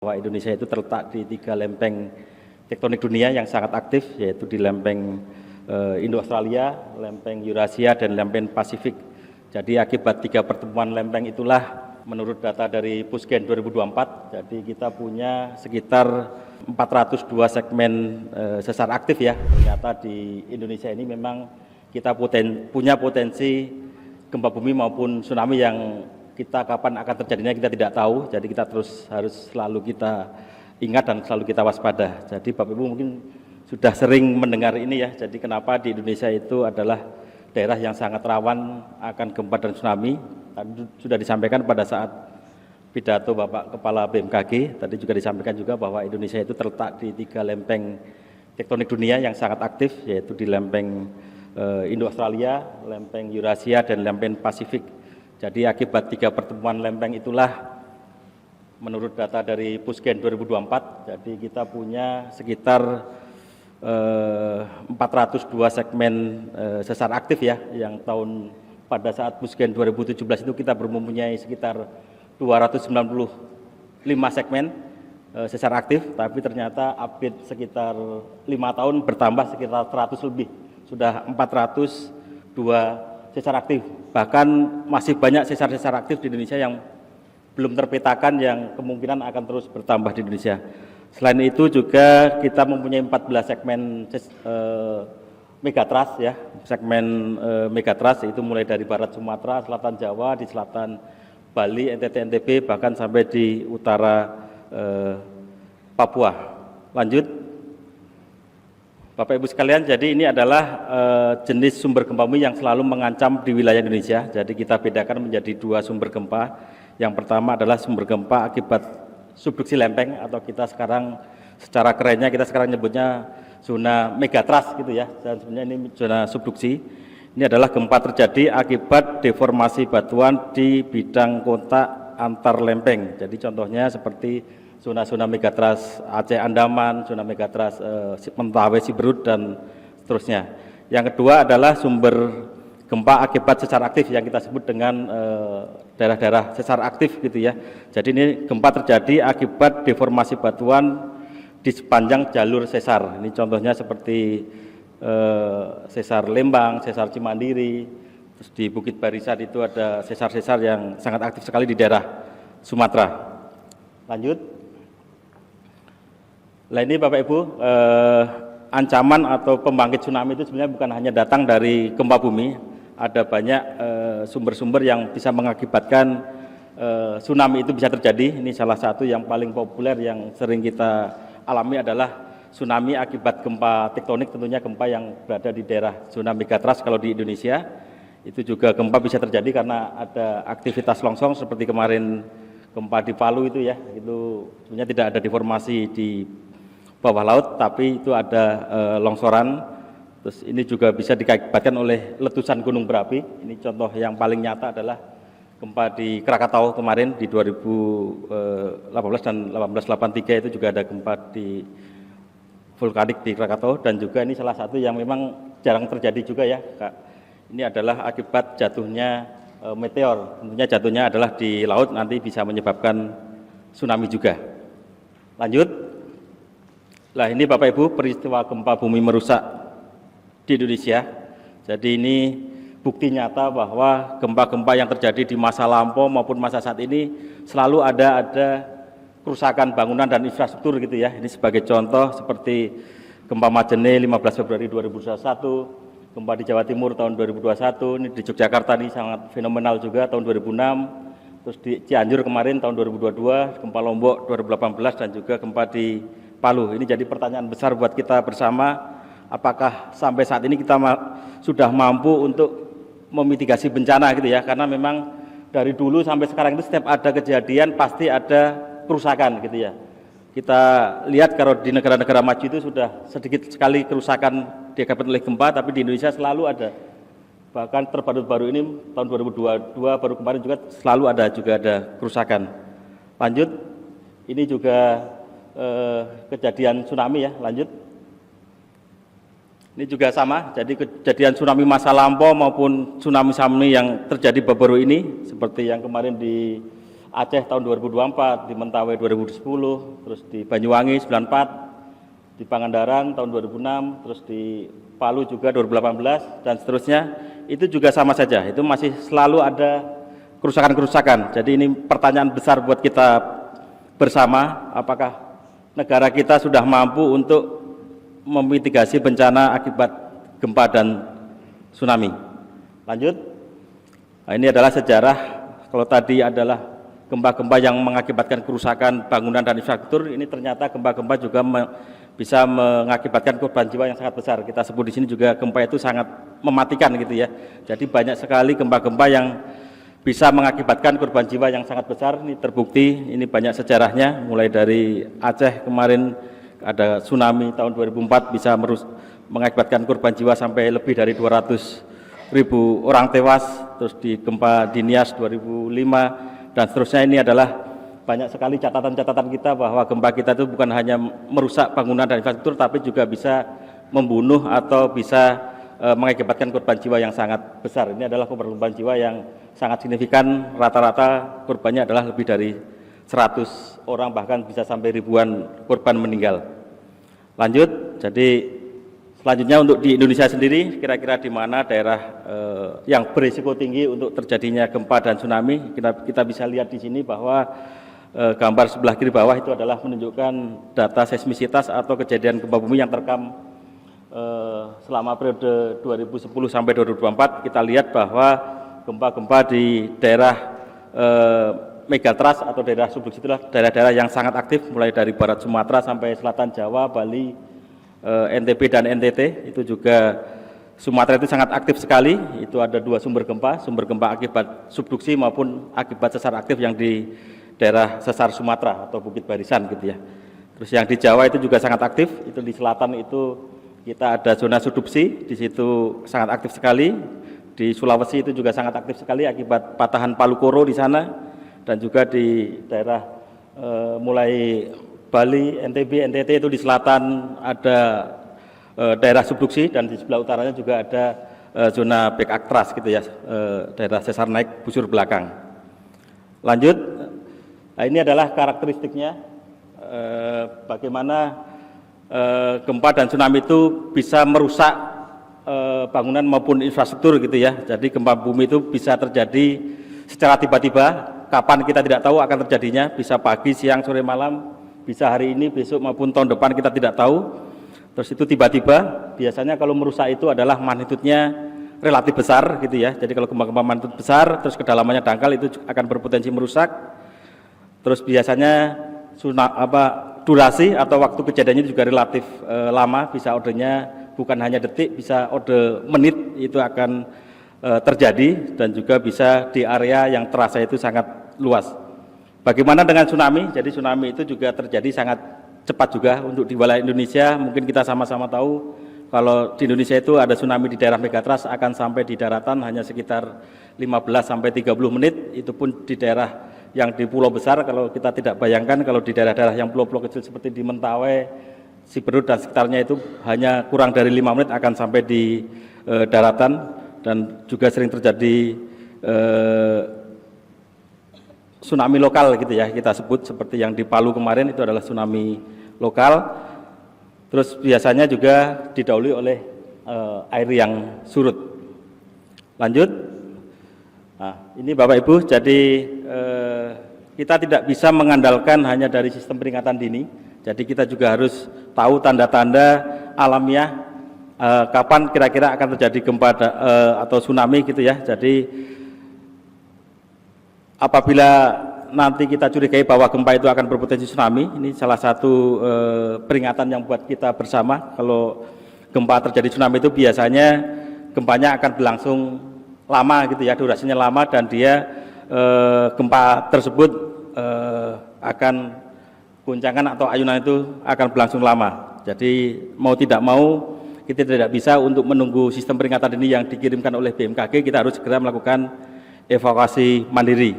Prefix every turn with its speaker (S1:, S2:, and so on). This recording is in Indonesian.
S1: Bahwa Indonesia itu terletak di 3 lempeng tektonik dunia yang sangat aktif, yaitu di lempeng Indo-Australia, lempeng Eurasia, dan lempeng Pasifik. Jadi akibat 3 pertemuan lempeng itulah menurut data dari Pusgen 2024, jadi kita punya sekitar 402 segmen sesar aktif ya. Ternyata di Indonesia ini memang kita punya potensi gempa bumi maupun tsunami yang kita kapan akan terjadinya kita tidak tahu, jadi kita harus selalu kita ingat dan selalu kita waspada. Jadi Bapak Ibu mungkin sudah sering mendengar ini ya, jadi kenapa di Indonesia itu adalah daerah yang sangat rawan akan gempa dan tsunami. Tadi sudah disampaikan pada saat pidato Bapak Kepala BMKG, tadi juga disampaikan juga bahwa Indonesia itu terletak di 3 lempeng tektonik dunia yang sangat aktif, yaitu di lempeng Indo-Australia, lempeng Eurasia, dan lempeng Pasifik. Jadi akibat 3 pertemuan lempeng itulah menurut data dari Pusgen 2024, jadi kita punya sekitar 402 segmen sesar aktif ya, yang pada saat Pusgen 2017 itu kita mempunyai sekitar 295 segmen sesar aktif, tapi ternyata update sekitar 5 tahun bertambah sekitar 100 lebih, sudah 402 sesar aktif. Bahkan masih banyak sesar-sesar aktif di Indonesia yang belum terpetakan, yang kemungkinan akan terus bertambah di Indonesia. Selain itu juga kita mempunyai 14 segmen megatrust ya, segmen megatrust itu mulai dari barat Sumatera, selatan Jawa, di selatan Bali, NTT, NTB, bahkan sampai di utara Papua. Lanjut. Bapak Ibu sekalian, jadi ini adalah jenis sumber gempa bumi yang selalu mengancam di wilayah Indonesia. Jadi kita bedakan menjadi 2 sumber gempa. Yang pertama adalah sumber gempa akibat subduksi lempeng, atau kita sekarang secara kerennya kita sekarang nyebutnya zona megatrust gitu ya. Dan sebenarnya ini zona subduksi. Ini adalah gempa terjadi akibat deformasi batuan di bidang kontak antar lempeng. Jadi contohnya seperti zona-zona megatrust Aceh Andaman, zona megatrust Mentawai Siberut, dan seterusnya. Yang kedua adalah sumber gempa akibat sesar aktif yang kita sebut dengan daerah-daerah sesar aktif gitu ya. Jadi ini gempa terjadi akibat deformasi batuan di sepanjang jalur sesar. Ini contohnya seperti sesar Lembang, sesar Cimandiri, terus di Bukit Barisan itu ada sesar-sesar yang sangat aktif sekali di daerah Sumatera. Lanjut. Nah ini Bapak Ibu, ancaman atau pembangkit tsunami itu sebenarnya bukan hanya datang dari gempa bumi, ada banyak sumber-sumber yang bisa mengakibatkan tsunami itu bisa terjadi. Ini salah satu yang paling populer yang sering kita alami adalah tsunami akibat gempa tektonik, tentunya gempa yang berada di daerah zona megatrust. Kalau di Indonesia itu juga gempa bisa terjadi karena ada aktivitas longsor seperti kemarin gempa di Palu itu ya, itu sebenarnya tidak ada deformasi di bawah laut, tapi itu ada longsoran. Terus ini juga bisa diakibatkan oleh letusan gunung berapi. Ini contoh yang paling nyata adalah gempa di Krakatau kemarin di 2018 dan 1883, itu juga ada gempa di vulkanik di Krakatau, dan juga ini salah satu yang memang jarang terjadi juga ya Kak. Ini adalah akibat jatuhnya meteor. Tentunya jatuhnya adalah di laut, nanti bisa menyebabkan tsunami juga. Lanjut. Nah ini Bapak Ibu peristiwa gempa bumi merusak di Indonesia. Jadi ini bukti nyata bahwa gempa-gempa yang terjadi di masa lampau maupun masa saat ini selalu ada kerusakan bangunan dan infrastruktur gitu ya. Ini sebagai contoh seperti gempa Majene 15 Februari 2021, gempa di Jawa Timur tahun 2021, ini di Yogyakarta ini sangat fenomenal juga tahun 2006, terus di Cianjur kemarin tahun 2022, gempa Lombok 2018, dan juga gempa di Palu. Ini jadi pertanyaan besar buat kita bersama, apakah sampai saat ini kita sudah mampu untuk memitigasi bencana gitu ya, karena memang dari dulu sampai sekarang itu setiap ada kejadian pasti ada kerusakan gitu ya. Kita lihat kalau di negara-negara maju itu sudah sedikit sekali kerusakan diakibatkan oleh gempa, tapi di Indonesia selalu ada. Bahkan terbaru-baru ini tahun 2022 baru kemarin juga selalu ada kerusakan. Lanjut, ini juga kejadian tsunami ya, lanjut. Ini juga sama, jadi kejadian tsunami masa lampau maupun tsunami yang terjadi baru-baru ini, seperti yang kemarin di Aceh tahun 2024, di Mentawai 2010, terus di Banyuwangi 94, di Pangandaran tahun 2006, terus di Palu juga 2018 dan seterusnya. Itu juga sama saja, itu masih selalu ada kerusakan-kerusakan. Jadi ini pertanyaan besar buat kita bersama, apakah negara kita sudah mampu untuk memitigasi bencana akibat gempa dan tsunami. Lanjut. Nah, ini adalah sejarah. Kalau tadi adalah gempa-gempa yang mengakibatkan kerusakan bangunan dan infrastruktur, ini ternyata gempa-gempa juga bisa mengakibatkan korban jiwa yang sangat besar. Kita sebut di sini juga gempa itu sangat mematikan gitu ya. Jadi banyak sekali gempa-gempa yang bisa mengakibatkan korban jiwa yang sangat besar. Ini terbukti, ini banyak sejarahnya, mulai dari Aceh kemarin ada tsunami tahun 2004 bisa mengakibatkan korban jiwa sampai lebih dari 200.000 orang tewas, terus di gempa di Nias 2005 dan seterusnya. Ini adalah banyak sekali catatan-catatan kita bahwa gempa kita itu bukan hanya merusak bangunan dan infrastruktur, tapi juga bisa membunuh atau bisa mengakibatkan korban jiwa yang sangat besar. Ini adalah korban jiwa yang sangat signifikan, rata-rata korbannya adalah lebih dari 100 orang, bahkan bisa sampai ribuan korban meninggal. Lanjut, jadi selanjutnya untuk di Indonesia sendiri, kira-kira di mana daerah yang berisiko tinggi untuk terjadinya gempa dan tsunami. Kita bisa lihat di sini bahwa gambar sebelah kiri bawah itu adalah menunjukkan data seismisitas atau kejadian gempa bumi yang terekam selama periode 2010 sampai 2024. Kita lihat bahwa gempa-gempa di daerah megatrust atau daerah subduksi itulah daerah-daerah yang sangat aktif, mulai dari barat Sumatera sampai selatan Jawa, Bali, NTB dan NTT. Itu juga Sumatera itu sangat aktif sekali. Itu ada 2 sumber gempa akibat subduksi maupun akibat sesar aktif yang di daerah sesar Sumatera atau Bukit Barisan gitu ya. Terus yang di Jawa itu juga sangat aktif. Itu di selatan itu kita ada zona subduksi, di situ sangat aktif sekali. Di Sulawesi itu juga sangat aktif sekali akibat patahan Palu Koro di sana, dan juga di daerah mulai Bali, NTB, NTT itu di selatan ada daerah subduksi, dan di sebelah utaranya juga ada zona back aktras gitu ya, daerah sesar naik busur belakang. Lanjut, nah ini adalah karakteristiknya bagaimana gempa dan tsunami itu bisa merusak bangunan maupun infrastruktur gitu ya. Jadi gempa bumi itu bisa terjadi secara tiba-tiba, kapan kita tidak tahu akan terjadinya, bisa pagi, siang, sore, malam, bisa hari ini, besok maupun tahun depan kita tidak tahu. Terus itu tiba-tiba, biasanya kalau merusak itu adalah magnitudenya relatif besar gitu ya. Jadi kalau gempa-gempa magnitud besar, terus kedalamannya dangkal, itu akan berpotensi merusak. Terus biasanya durasi atau waktu kejadiannya juga relatif lama, bisa ordenya bukan hanya detik, bisa orde menit itu akan terjadi, dan juga bisa di area yang terasa itu sangat luas. Bagaimana dengan tsunami? Jadi tsunami itu juga terjadi sangat cepat juga untuk di wilayah Indonesia. Mungkin kita sama-sama tahu kalau di Indonesia itu ada tsunami di daerah megatrust akan sampai di daratan hanya sekitar 15 sampai 30 menit. Itu pun di daerah yang di pulau besar. Kalau kita tidak bayangkan kalau di daerah-daerah yang pulau-pulau kecil seperti di Mentawai, Siberut dan sekitarnya itu hanya kurang dari 5 menit akan sampai di daratan. Dan juga sering terjadi tsunami lokal gitu ya, kita sebut seperti yang di Palu kemarin itu adalah tsunami lokal. Terus biasanya juga didahului oleh air yang surut. Lanjut. Nah, ini Bapak Ibu, jadi kita tidak bisa mengandalkan hanya dari sistem peringatan dini. Jadi kita juga harus tahu tanda-tanda alamiah kapan kira-kira akan terjadi gempa atau tsunami gitu ya. Jadi apabila nanti kita curigai bahwa gempa itu akan berpotensi tsunami, ini salah satu peringatan yang buat kita bersama. Kalau gempa terjadi tsunami itu biasanya gempanya akan berlangsung lama gitu ya, durasinya lama, dan dia gempa tersebut akan guncangan atau ayunan itu akan berlangsung lama. Jadi mau tidak mau kita tidak bisa untuk menunggu sistem peringatan dini yang dikirimkan oleh BMKG, kita harus segera melakukan evakuasi mandiri.